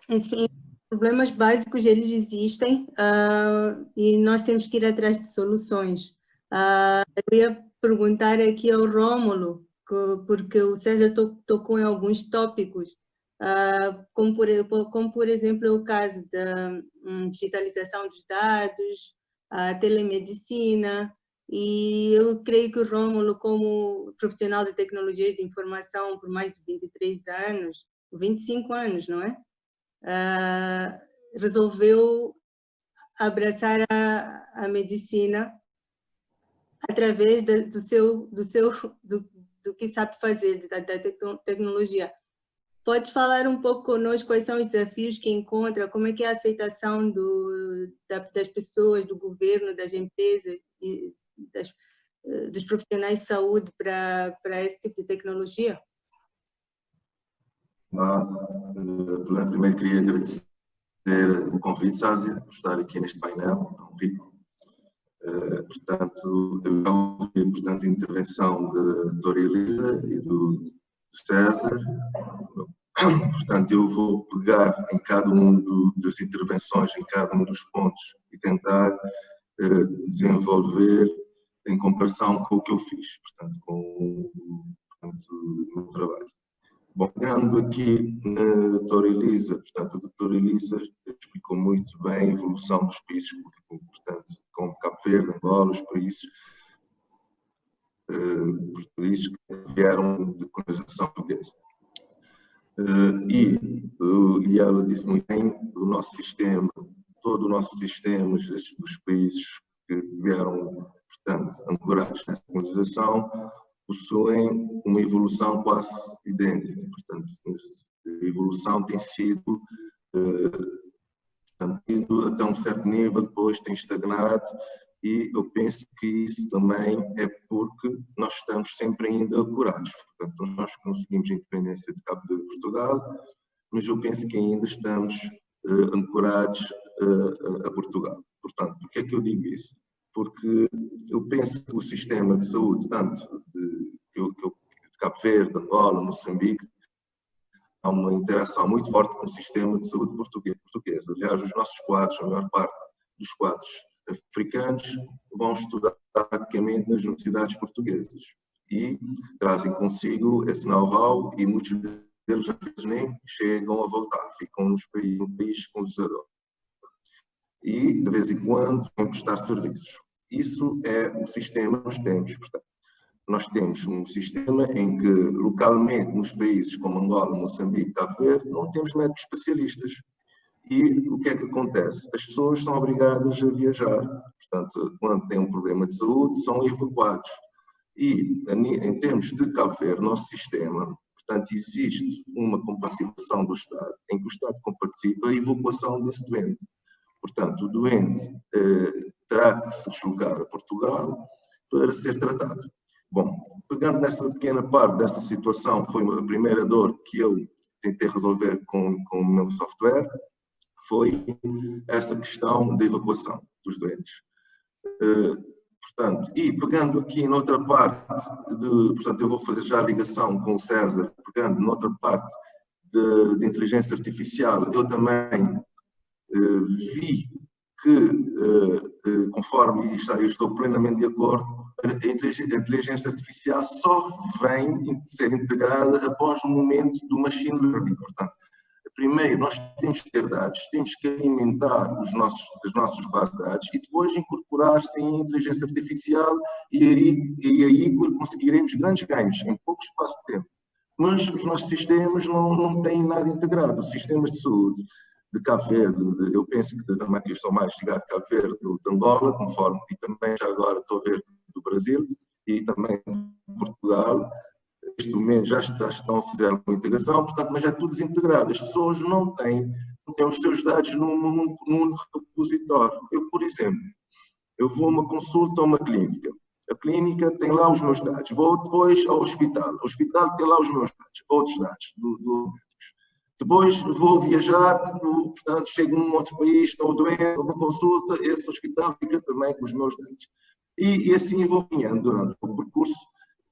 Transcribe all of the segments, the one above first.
Enfim, problemas básicos eles existem, e nós temos que ir atrás de soluções. Eu ia perguntar aqui ao Rômulo, porque o César tocou em alguns tópicos, como por exemplo é o caso da digitalização dos dados, a telemedicina, e eu creio que o Rômulo, como profissional de tecnologias de informação por mais de 23 anos, 25 anos, não é? ah, Resolveu abraçar a medicina através do que sabe fazer, da tecnologia. Pode falar um pouco conosco quais são os desafios que encontra, como é que é a aceitação das pessoas, do governo, das empresas e dos profissionais de saúde para esse tipo de tecnologia? Primeiro queria agradecer o convite, Sásia, por estar aqui neste painel tão rico. Portanto, eu ouvi a intervenção da doutora Elisa e do César. Portanto, eu vou pegar em cada das intervenções, em cada um dos pontos e tentar desenvolver em comparação com o que eu fiz, portanto, com o meu trabalho. Bom, pegando aqui na doutora Elisa, portanto, a doutora Elisa explicou muito bem a evolução dos países, portanto, como Cabo Verde, Angola, os países que vieram de colonização portuguesa. E ela disse muito bem do nosso sistema, todo o nosso sistema dos países que vieram, portanto, ancorados nessa colonização, possuem uma evolução quase idêntica. Portanto, a evolução tem sido até um certo nível, depois tem estagnado, e eu penso que isso também é porque nós estamos sempre ainda ancorados. Portanto, nós conseguimos a independência de Cabo Verde e Portugal, mas eu penso que ainda estamos ancorados a Portugal. Portanto, por que é que eu digo isso? Porque eu penso que o sistema de saúde, tanto de Cabo Verde, Angola, Moçambique, há uma interação muito forte com o sistema de saúde português. Aliás, os nossos quadros, a maior parte dos quadros africanos, vão estudar praticamente nas universidades portuguesas e trazem consigo esse know-how, e muitos deles às vezes nem chegam a voltar, ficam no país colonizador. E, de vez em quando, vão prestar serviços. Isso é o sistema que nós temos. Portanto, nós temos um sistema em que, localmente, nos países como Angola, Moçambique, Cabo Verde, não temos médicos especialistas. E o que é que acontece? As pessoas são obrigadas a viajar. Portanto, quando têm um problema de saúde, são evacuados. E, em termos de Cabo Verde, nosso sistema, portanto, existe uma comparticipação do Estado, em que o Estado comparticipa a evacuação desse doente. Portanto, o doente terá que se deslocar a Portugal para ser tratado. Bom, pegando nessa pequena parte dessa situação, foi a primeira dor que eu tentei resolver com o meu software, foi essa questão da evacuação dos doentes. Portanto, e pegando aqui noutra parte, portanto, eu vou fazer já a ligação com o César, pegando noutra parte de inteligência artificial, eu também vi que, conforme eu estou plenamente de acordo, a inteligência artificial só vem ser integrada após o momento do machine learning. Portanto, primeiro nós temos que ter dados, temos que alimentar as nossas bases de dados e depois incorporar-se em inteligência artificial, e aí conseguiremos grandes ganhos em pouco espaço de tempo. Mas os nossos sistemas não têm nada integrado. Os sistemas de saúde de Cabo Verde, eu penso que também que estou mais ligado a Cabo Verde, de Angola, conforme, e também já agora estou a ver do Brasil e também de Portugal, neste momento já estão a fazer uma integração, portanto, mas é tudo desintegrado. As pessoas não têm os seus dados num repositório. Eu, por exemplo, eu vou a uma consulta a uma clínica. A clínica tem lá os meus dados. Vou depois ao hospital. O hospital tem lá os meus dados, outros dados. Depois vou viajar, portanto, chego num outro país, estou doente, uma consulta, esse hospital fica também com os meus dados. E assim vou ganhando durante o percurso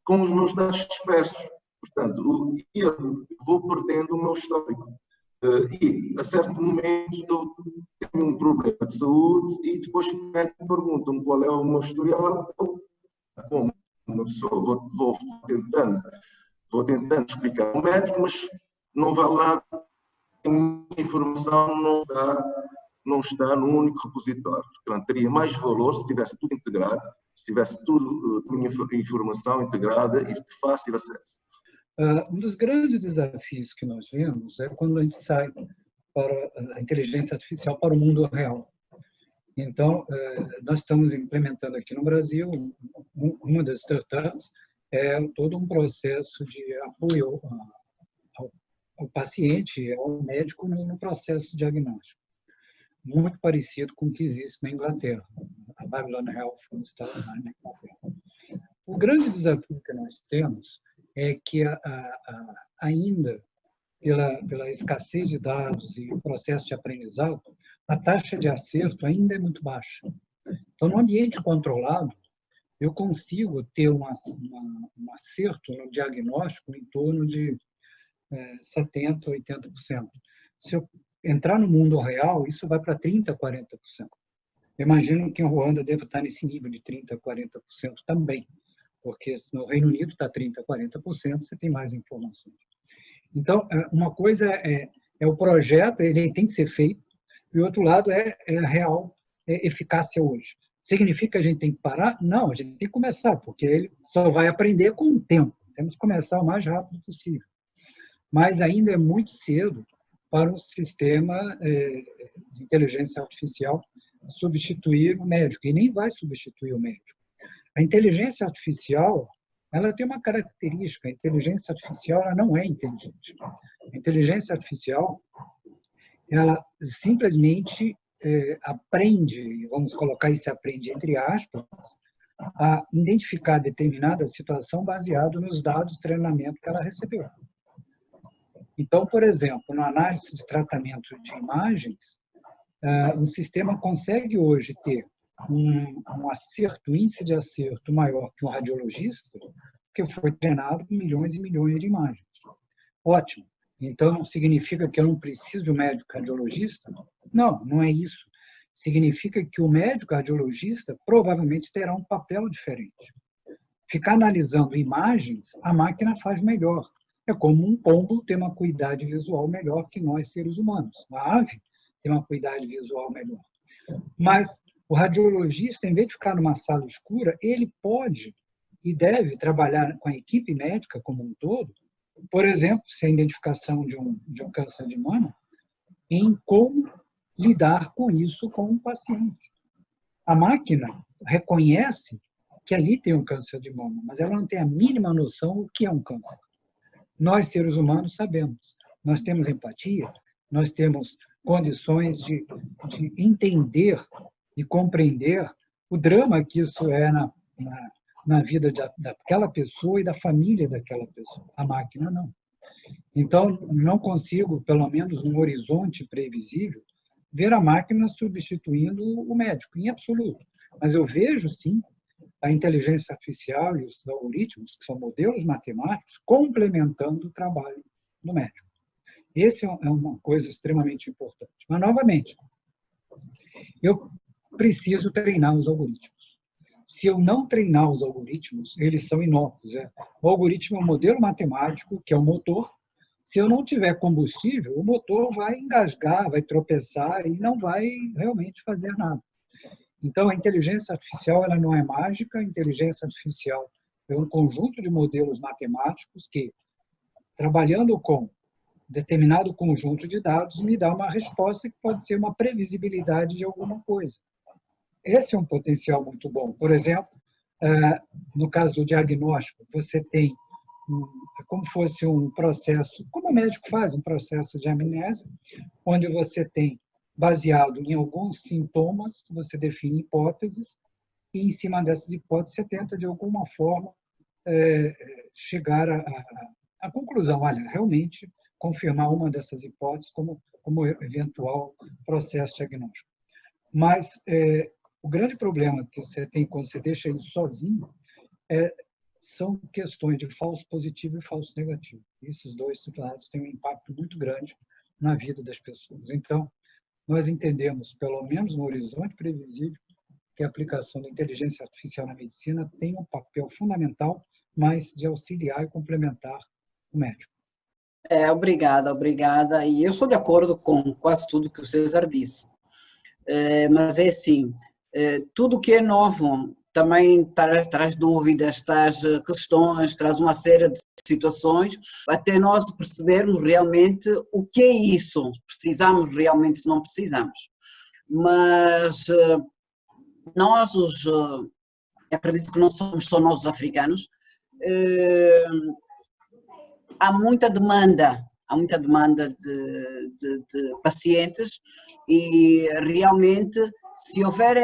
com os meus dados dispersos. Portanto, eu vou perdendo o meu histórico. E, a certo momento, eu tenho um problema de saúde e depois perguntam-me qual é o meu historial. Como uma pessoa, vou tentando explicar ao médico, mas não vai lá, a informação não está no único repositório. Portanto, teria mais valor se tivesse tudo integrado, se tivesse tudo, a informação integrada e de fácil acesso. Um dos grandes desafios que nós vemos é quando a gente sai para a inteligência artificial para o mundo real. Então, nós estamos implementando aqui no Brasil, uma das startups é todo um processo de apoio ao paciente, ao médico no processo diagnóstico, muito parecido com o que existe na Inglaterra. A Babylon Health está na Inglaterra. O grande desafio que nós temos é que ainda, pela escassez de dados e o processo de aprendizado, a taxa de acerto ainda é muito baixa. Então, no ambiente controlado, eu consigo ter um acerto no diagnóstico em torno de 70%, 80%. Se eu entrar no mundo real, isso vai para 30%, 40%. Eu imagino que em Ruanda deve estar nesse nível de 30%, 40% também, porque no Reino Unido está 30%, 40%, você tem mais informações. Então, uma coisa é o projeto, ele tem que ser feito, e o outro lado é a real eficácia hoje. Significa que a gente tem que parar? Não, a gente tem que começar, porque ele só vai aprender com o tempo. Temos que começar o mais rápido possível. Mas ainda é muito cedo para um sistema de inteligência artificial substituir o médico, e nem vai substituir o médico. A inteligência artificial, ela tem uma característica, a inteligência artificial ela não é inteligente. A inteligência artificial, ela simplesmente aprende, vamos colocar esse aprende entre aspas, a identificar determinada situação baseado nos dados de treinamento que ela recebeu. Então, por exemplo, na análise de tratamento de imagens, o sistema consegue hoje ter um acerto, índice de acerto maior que um radiologista, que foi treinado com milhões e milhões de imagens. Ótimo. Então, significa que eu não preciso de um médico radiologista? Não, não é isso. Significa que o médico radiologista provavelmente terá um papel diferente. Ficar analisando imagens, a máquina faz melhor. É como um pombo ter uma acuidade visual melhor que nós, seres humanos. A ave tem uma acuidade visual melhor. Mas o radiologista, em vez de ficar numa sala escura, ele pode e deve trabalhar com a equipe médica como um todo, por exemplo, se a identificação de um câncer de mama, em como lidar com isso com o paciente. A máquina reconhece que ali tem um câncer de mama, mas ela não tem a mínima noção do que é um câncer. Nós, seres humanos, sabemos. Nós temos empatia, nós temos condições de entender e compreender o drama que isso é na vida daquela pessoa e da família daquela pessoa. A máquina não. Então, não consigo, pelo menos no horizonte previsível, ver a máquina substituindo o médico, em absoluto. Mas eu vejo, sim, a inteligência artificial e os algoritmos, que são modelos matemáticos, complementando o trabalho do médico. Essa é uma coisa extremamente importante. Mas, novamente, eu preciso treinar os algoritmos. Se eu não treinar os algoritmos, eles são inócuos. O algoritmo é um modelo matemático, que é o motor. Se eu não tiver combustível, o motor vai engasgar, vai tropeçar e não vai realmente fazer nada. Então, a inteligência artificial ela não é mágica. A inteligência artificial é um conjunto de modelos matemáticos que, trabalhando com determinado conjunto de dados, me dá uma resposta que pode ser uma previsibilidade de alguma coisa. Esse é um potencial muito bom. Por exemplo, no caso do diagnóstico, você tem como fosse um processo, como o médico faz, um processo de amnésia, onde você tem, baseado em alguns sintomas, você define hipóteses, e em cima dessas hipóteses você tenta, de alguma forma, chegar à conclusão, olha, realmente confirmar uma dessas hipóteses como eventual processo diagnóstico. Mas o grande problema que você tem quando você deixa isso sozinho são questões de falso positivo e falso negativo. Esses dois lados têm um impacto muito grande na vida das pessoas. Então, nós entendemos, pelo menos no horizonte previsível, que a aplicação da inteligência artificial na medicina tem um papel fundamental, mas de auxiliar e complementar o médico. Obrigada, obrigada. E eu sou de acordo com quase tudo que o César disse. Mas é assim, tudo que é novo também traz dúvidas, traz questões, traz uma série de situações, até nós percebermos realmente o que é isso, precisamos realmente, se não precisamos. Mas nós, acredito que não somos só nós os africanos, há muita demanda de pacientes e realmente se houver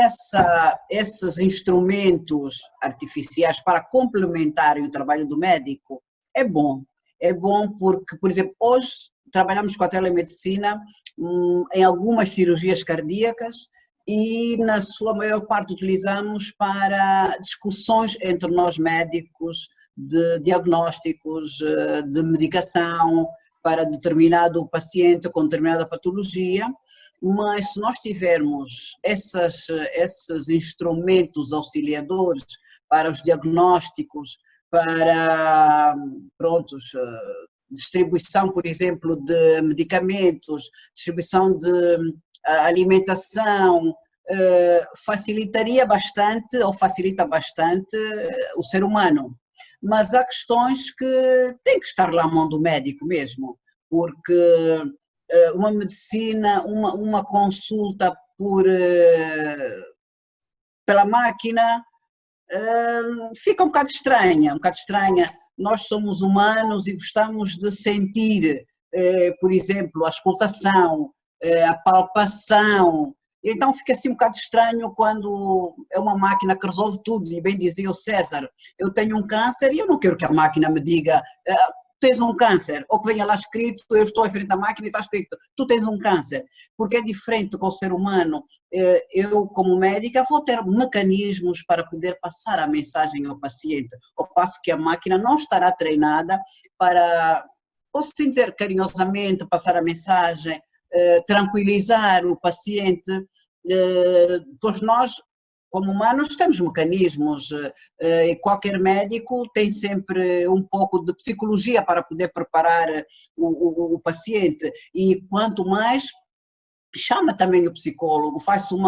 esses instrumentos artificiais para complementarem o trabalho do médico, é bom porque, por exemplo, hoje trabalhamos com a telemedicina em algumas cirurgias cardíacas e na sua maior parte utilizamos para discussões entre nós médicos, de diagnósticos, de medicação para determinado paciente com determinada patologia, mas se nós tivermos esses instrumentos auxiliadores para os diagnósticos, para, distribuição, por exemplo, de medicamentos, distribuição de alimentação, facilitaria bastante ou facilita bastante o ser humano. Mas há questões que têm que estar lá à mão do médico mesmo, porque uma medicina, uma consulta pela máquina fica um bocado estranha, Nós somos humanos e gostamos de sentir, por exemplo, a escutação, a palpação. Então fica assim um bocado estranho quando é uma máquina que resolve tudo, e bem dizia o César, eu tenho um câncer e eu não quero que a máquina me diga tens um câncer, ou que venha lá escrito, eu estou à frente da máquina e está escrito, tu tens um câncer, porque é diferente com o ser humano. Eu como médica vou ter mecanismos para poder passar a mensagem ao paciente, ao passo que a máquina não estará treinada para, posso assim dizer carinhosamente, passar a mensagem, tranquilizar o paciente, pois nós, como humanos, temos mecanismos, e qualquer médico tem sempre um pouco de psicologia para poder preparar o paciente, e quanto mais chama também o psicólogo, faz um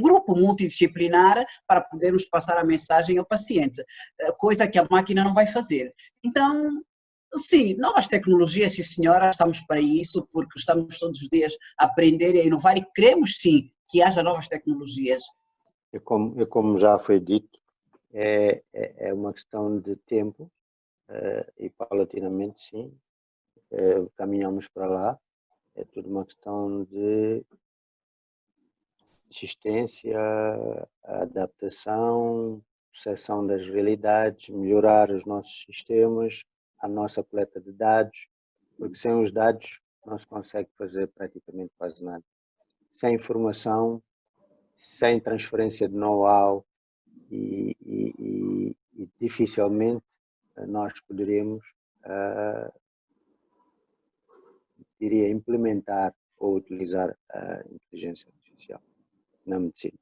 grupo multidisciplinar para podermos passar a mensagem ao paciente, coisa que a máquina não vai fazer. Então, sim, novas tecnologias, sim senhora, estamos para isso, porque estamos todos os dias a aprender e a inovar e queremos sim que haja novas tecnologias. Como já foi dito, é uma questão de tempo e paulatinamente sim, caminhamos para lá, é tudo uma questão de existência, adaptação, percepção das realidades, melhorar os nossos sistemas, a nossa coleta de dados, porque sem os dados não se consegue fazer praticamente quase nada. Sem informação, sem transferência de know-how e dificilmente nós poderíamos implementar ou utilizar a inteligência artificial na medicina.